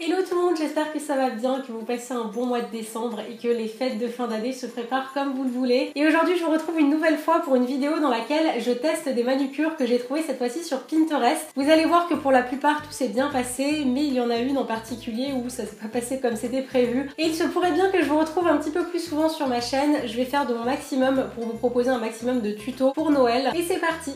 Hello tout le monde, j'espère que ça va bien, que vous passez un bon mois de décembre et que les fêtes de fin d'année se préparent comme vous le voulez. Et aujourd'hui je vous retrouve une nouvelle fois pour une vidéo dans laquelle je teste des manucures que j'ai trouvées cette fois-ci sur Pinterest. Vous allez voir que pour la plupart tout s'est bien passé, mais il y en a une en particulier où ça s'est pas passé comme c'était prévu. Et il se pourrait bien que je vous retrouve un petit peu plus souvent sur ma chaîne. Je vais faire de mon maximum pour vous proposer un maximum de tutos pour Noël. Et c'est parti!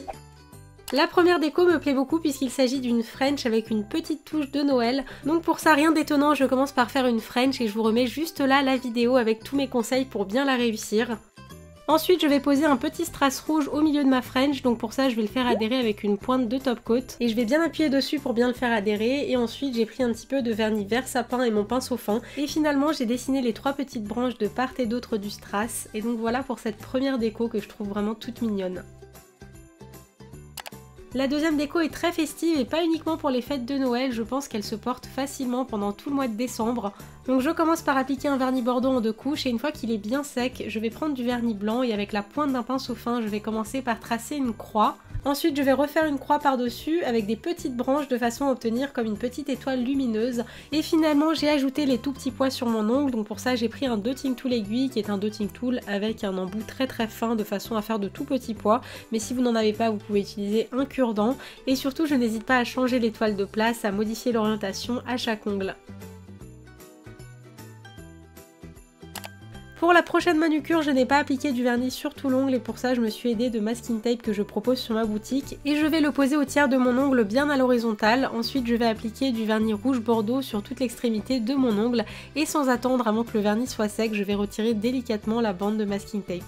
La première déco me plaît beaucoup puisqu'il s'agit d'une French avec une petite touche de Noël. Donc pour ça, rien d'étonnant, je commence par faire une French et je vous remets juste là la vidéo avec tous mes conseils pour bien la réussir. Ensuite, je vais poser un petit strass rouge au milieu de ma French, donc pour ça je vais le faire adhérer avec une pointe de top coat. Et je vais bien appuyer dessus pour bien le faire adhérer, et ensuite j'ai pris un petit peu de vernis vert sapin et mon pinceau fin. Et finalement j'ai dessiné les trois petites branches de part et d'autre du strass, et donc voilà pour cette première déco que je trouve vraiment toute mignonne. La deuxième déco est très festive et pas uniquement pour les fêtes de Noël, je pense qu'elle se porte facilement pendant tout le mois de décembre. Donc je commence par appliquer un vernis bordeaux en 2 couches et une fois qu'il est bien sec, je vais prendre du vernis blanc et avec la pointe d'un pinceau fin, je vais commencer par tracer une croix. Ensuite, je vais refaire une croix par-dessus avec des petites branches de façon à obtenir comme une petite étoile lumineuse. Et finalement, j'ai ajouté les tout petits pois sur mon ongle, donc pour ça j'ai pris un dotting tool aiguille qui est un dotting tool avec un embout très fin de façon à faire de tout petits pois. Mais si vous n'en avez pas, vous pouvez utiliser un cure-dent. Et surtout, je n'hésite pas à changer l'étoile de place, à modifier l'orientation à chaque ongle. Pour la prochaine manucure, je n'ai pas appliqué du vernis sur tout l'ongle et pour ça je me suis aidée de masking tape que je propose sur ma boutique et je vais le poser au tiers de mon ongle bien à l'horizontale. Ensuite je vais appliquer du vernis rouge bordeaux sur toute l'extrémité de mon ongle et sans attendre avant que le vernis soit sec, je vais retirer délicatement la bande de masking tape.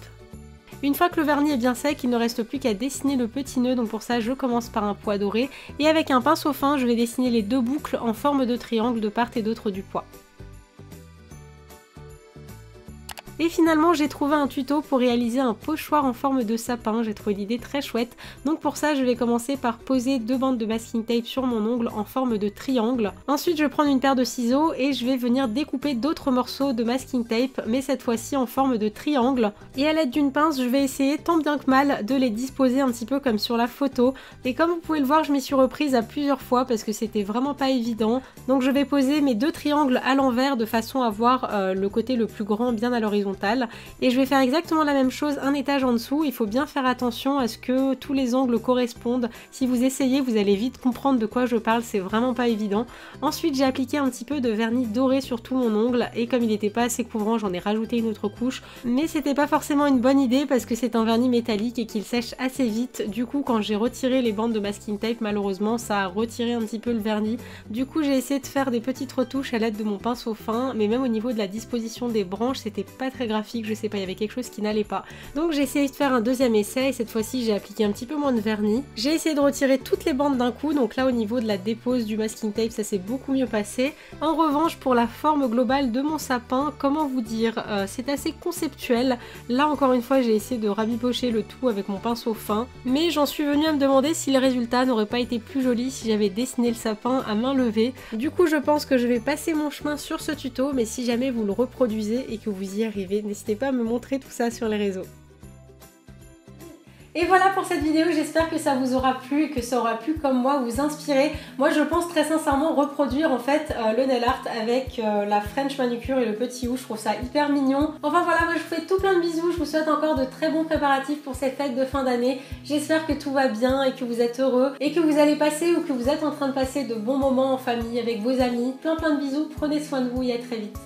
Une fois que le vernis est bien sec, il ne reste plus qu'à dessiner le petit nœud, donc pour ça je commence par un pois doré et avec un pinceau fin je vais dessiner les deux boucles en forme de triangle de part et d'autre du pois. Et finalement j'ai trouvé un tuto pour réaliser un pochoir en forme de sapin, j'ai trouvé l'idée très chouette. Donc pour ça je vais commencer par poser 2 bandes de masking tape sur mon ongle en forme de triangle. Ensuite je vais prendre une paire de ciseaux et je vais venir découper d'autres morceaux de masking tape, mais cette fois-ci en forme de triangle. Et à l'aide d'une pince je vais essayer tant bien que mal de les disposer un petit peu comme sur la photo. Et comme vous pouvez le voir, je m'y suis reprise à plusieurs fois parce que c'était vraiment pas évident. Donc je vais poser mes 2 triangles à l'envers de façon à voir le côté le plus grand bien à l'horizontale. Et je vais faire exactement la même chose un étage en dessous. Il faut bien faire attention à ce que tous les angles correspondent. Si vous essayez, vous allez vite comprendre de quoi je parle, c'est vraiment pas évident. Ensuite j'ai appliqué un petit peu de vernis doré sur tout mon ongle et comme il n'était pas assez couvrant, j'en ai rajouté une autre couche. Mais c'était pas forcément une bonne idée parce que c'est un vernis métallique et qu'il sèche assez vite. Du coup quand j'ai retiré les bandes de masking tape, malheureusement ça a retiré un petit peu le vernis. Du coup j'ai essayé de faire des petites retouches à l'aide de mon pinceau fin, mais même au niveau de la disposition des branches c'était pas très graphique, je sais pas, il y avait quelque chose qui n'allait pas. Donc j'ai essayé de faire un deuxième essai et cette fois-ci j'ai appliqué un petit peu moins de vernis. J'ai essayé de retirer toutes les bandes d'un coup, donc là au niveau de la dépose du masking tape ça s'est beaucoup mieux passé. En revanche pour la forme globale de mon sapin, comment vous dire, c'est assez conceptuel. Là encore une fois j'ai essayé de rabibocher le tout avec mon pinceau fin, mais j'en suis venue à me demander si le résultat n'aurait pas été plus joli si j'avais dessiné le sapin à main levée. Du coup je pense que je vais passer mon chemin sur ce tuto, mais si jamais vous le reproduisez et que vous y arrivez, n'hésitez pas à me montrer tout ça sur les réseaux. Et voilà pour cette vidéo, j'espère que ça vous aura plu et que ça aura pu comme moi vous inspirer. Moi je pense très sincèrement reproduire en fait le nail art avec la French manucure et le petit hou, je trouve ça hyper mignon. Enfin voilà, moi je vous fais tout plein de bisous, je vous souhaite encore de très bons préparatifs pour ces fêtes de fin d'année. J'espère que tout va bien et que vous êtes heureux et que vous allez passer ou que vous êtes en train de passer de bons moments en famille avec vos amis. Plein de bisous, prenez soin de vous et à très vite.